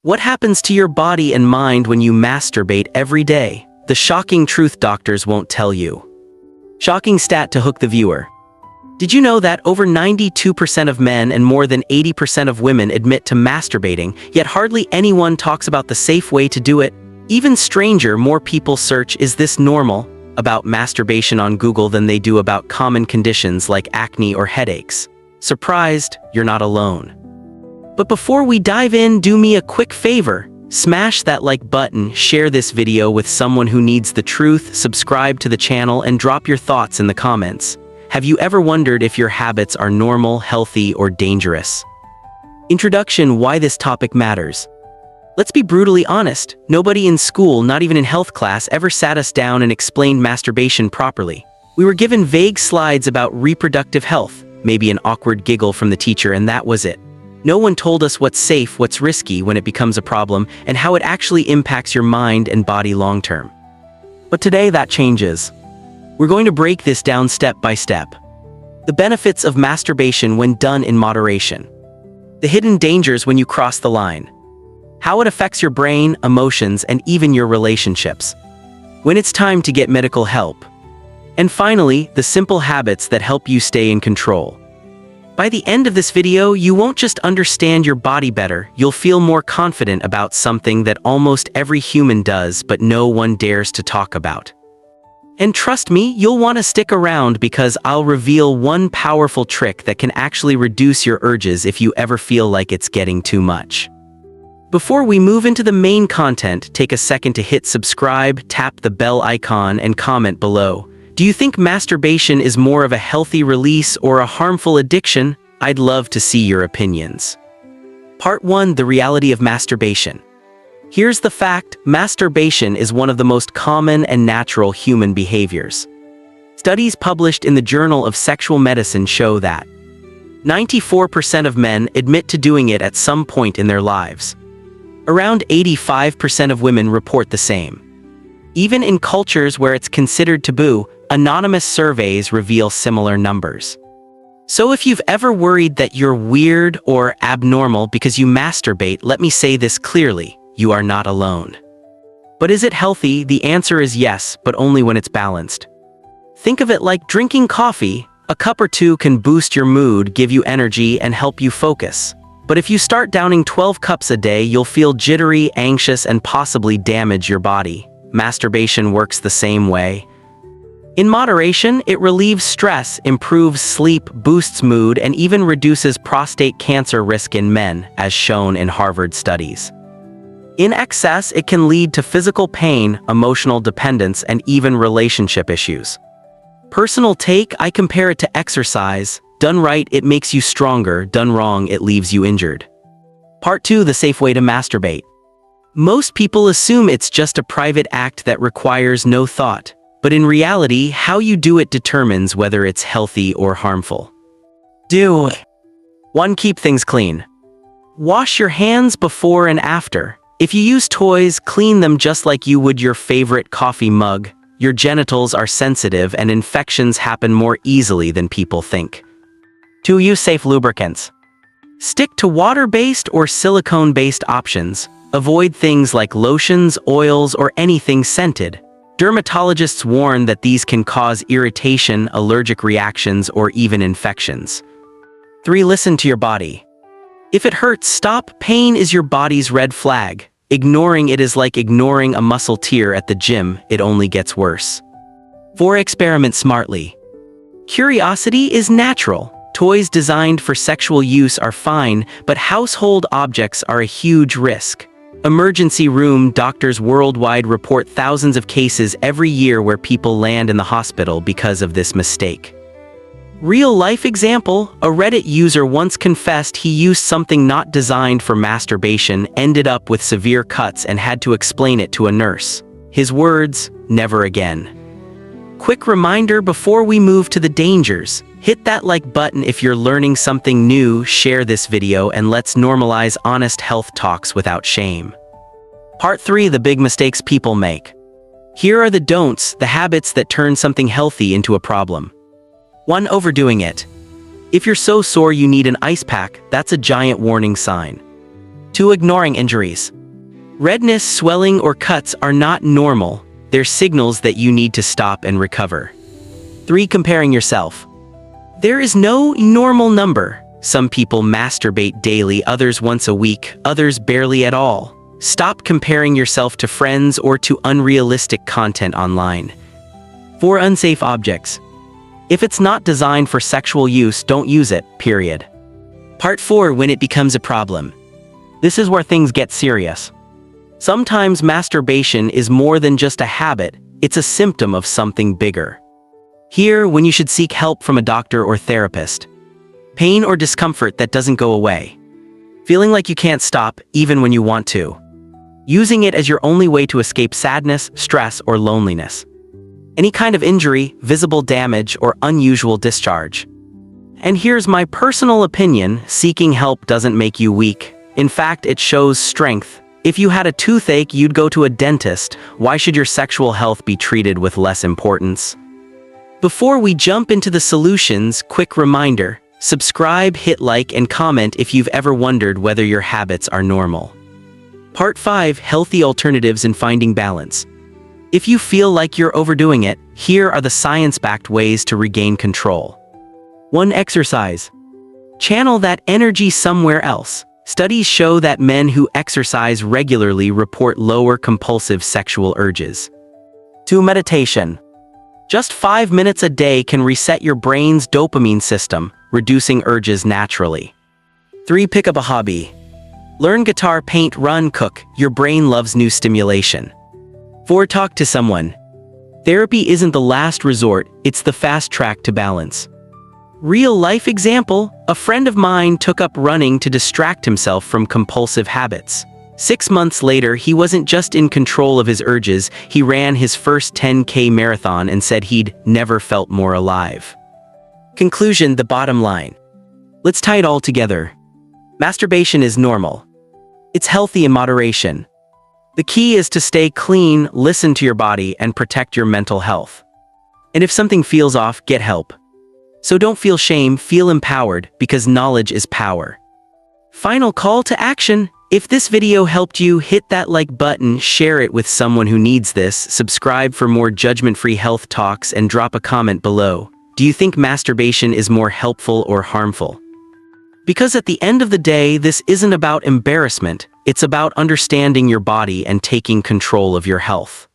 What happens to your body and mind when you masturbate every day? The shocking truth doctors won't tell you. Shocking stat to hook the viewer. Did you know that over 92% of men and more than 80% of women admit to masturbating, yet hardly anyone talks about the safe way to do it? Even stranger, more people search "is this normal?" about masturbation on Google than they do about common conditions like acne or headaches. Surprised? You're not alone. But before we dive in, do me a quick favor. Smash that like button, share this video with someone who needs the truth, subscribe to the channel, and drop your thoughts in the comments. Have you ever wondered if your habits are normal, healthy, or dangerous? Introduction: why this topic matters. Let's be brutally honest, nobody in school, not even in health class, ever sat us down and explained masturbation properly. We were given vague slides about reproductive health, maybe an awkward giggle from the teacher, and that was it. No one told us what's safe, what's risky when it becomes a problem, and how it actually impacts your mind and body long term. But today that changes. We're going to break this down step by step. The benefits of masturbation when done in moderation. The hidden dangers when you cross the line. How it affects your brain, emotions, and even your relationships. When it's time to get medical help. And finally, the simple habits that help you stay in control. By the end of this video, you won't just understand your body better, you'll feel more confident about something that almost every human does but no one dares to talk about. And trust me, you'll want to stick around because I'll reveal one powerful trick that can actually reduce your urges if you ever feel like it's getting too much. Before we move into the main content, take a second to hit subscribe, tap the bell icon, and comment below. Do you think masturbation is more of a healthy release or a harmful addiction? I'd love to see your opinions. Part 1: The reality of masturbation. Here's the fact: masturbation is one of the most common and natural human behaviors. Studies published in the Journal of Sexual Medicine show that 94% of men admit to doing it at some point in their lives. Around 85% of women report the same. Even in cultures where it's considered taboo, anonymous surveys reveal similar numbers. So if you've ever worried that you're weird or abnormal because you masturbate, let me say this clearly: you are not alone. But is it healthy? The answer is yes, but only when it's balanced. Think of it like drinking coffee. A cup or two can boost your mood, give you energy, and help you focus. But if you start downing 12 cups a day, you'll feel jittery, anxious, and possibly damage your body. Masturbation works the same way. In moderation, it relieves stress, improves sleep, boosts mood, and even reduces prostate cancer risk in men, as shown in Harvard studies. In excess, it can lead to physical pain, emotional dependence, and even relationship issues. Personal take: I compare it to exercise. Done right, it makes you stronger. Done wrong, it leaves you injured. Part 2: The safe way to masturbate. Most people assume it's just a private act that requires no thought. But in reality, how you do it determines whether it's healthy or harmful. 1. Keep things clean. Wash your hands before and after. If you use toys, clean them just like you would your favorite coffee mug. Your genitals are sensitive and infections happen more easily than people think. 2. Use safe lubricants. Stick to water-based or silicone-based options. Avoid things like lotions, oils, or anything scented. Dermatologists warn that these can cause irritation, allergic reactions, or even infections. 3. Listen to your body. If it hurts, stop. Pain is your body's red flag. Ignoring it is like ignoring a muscle tear at the gym. It only gets worse. 4. Experiment smartly. Curiosity is natural. Toys designed for sexual use are fine, but household objects are a huge risk. Emergency room doctors worldwide report thousands of cases every year where people land in the hospital because of this mistake. Real-life example: a Reddit user once confessed he used something not designed for masturbation, ended up with severe cuts, and had to explain it to a nurse. His words: never again. Quick reminder before we move to the dangers: hit that like button if you're learning something new, share this video, and let's normalize honest health talks without shame. Part 3: The big mistakes people make. Here are the don'ts, the habits that turn something healthy into a problem. 1. Overdoing it. If you're so sore you need an ice pack, that's a giant warning sign. 2. Ignoring injuries. Redness, swelling, or cuts are not normal. They're signals that you need to stop and recover. 3. Comparing yourself. There is no normal number. Some people masturbate daily, others once a week, others barely at all. Stop comparing yourself to friends or to unrealistic content online. 4. Unsafe objects. If it's not designed for sexual use, don't use it, period. Part 4. When it becomes a problem. This is where things get serious. Sometimes masturbation is more than just a habit, it's a symptom of something bigger. Here, when you should seek help from a doctor or therapist. Pain or discomfort that doesn't go away. Feeling like you can't stop, even when you want to. Using it as your only way to escape sadness, stress, or loneliness. Any kind of injury, visible damage, or unusual discharge. And here's my personal opinion: seeking help doesn't make you weak. In fact, it shows strength. If you had a toothache, you'd go to a dentist. Why should your sexual health be treated with less importance? Before we jump into the solutions, quick reminder: subscribe, hit like, and comment if you've ever wondered whether your habits are normal. Part 5. Healthy alternatives in finding balance. If you feel like you're overdoing it, here are the science-backed ways to regain control. 1. Exercise. Channel that energy somewhere else. Studies show that men who exercise regularly report lower compulsive sexual urges. 2. Meditation. Just 5 minutes a day can reset your brain's dopamine system, reducing urges naturally. 3. Pick up a hobby. Learn guitar, paint, run, cook. Your brain loves new stimulation. 4. Talk to someone. Therapy isn't the last resort, it's the fast track to balance. Real-life example: a friend of mine took up running to distract himself from compulsive habits. 6 months later, he wasn't just in control of his urges, he ran his first 10K marathon and said he'd never felt more alive. Conclusion: the bottom line. Let's tie it all together. Masturbation is normal. It's healthy in moderation. The key is to stay clean, listen to your body, and protect your mental health. And if something feels off, get help. So don't feel shame, feel empowered, because knowledge is power. Final call to action: if this video helped you, hit that like button, share it with someone who needs this, subscribe for more judgment-free health talks, and drop a comment below. Do you think masturbation is more helpful or harmful? Because at the end of the day, this isn't about embarrassment, it's about understanding your body and taking control of your health.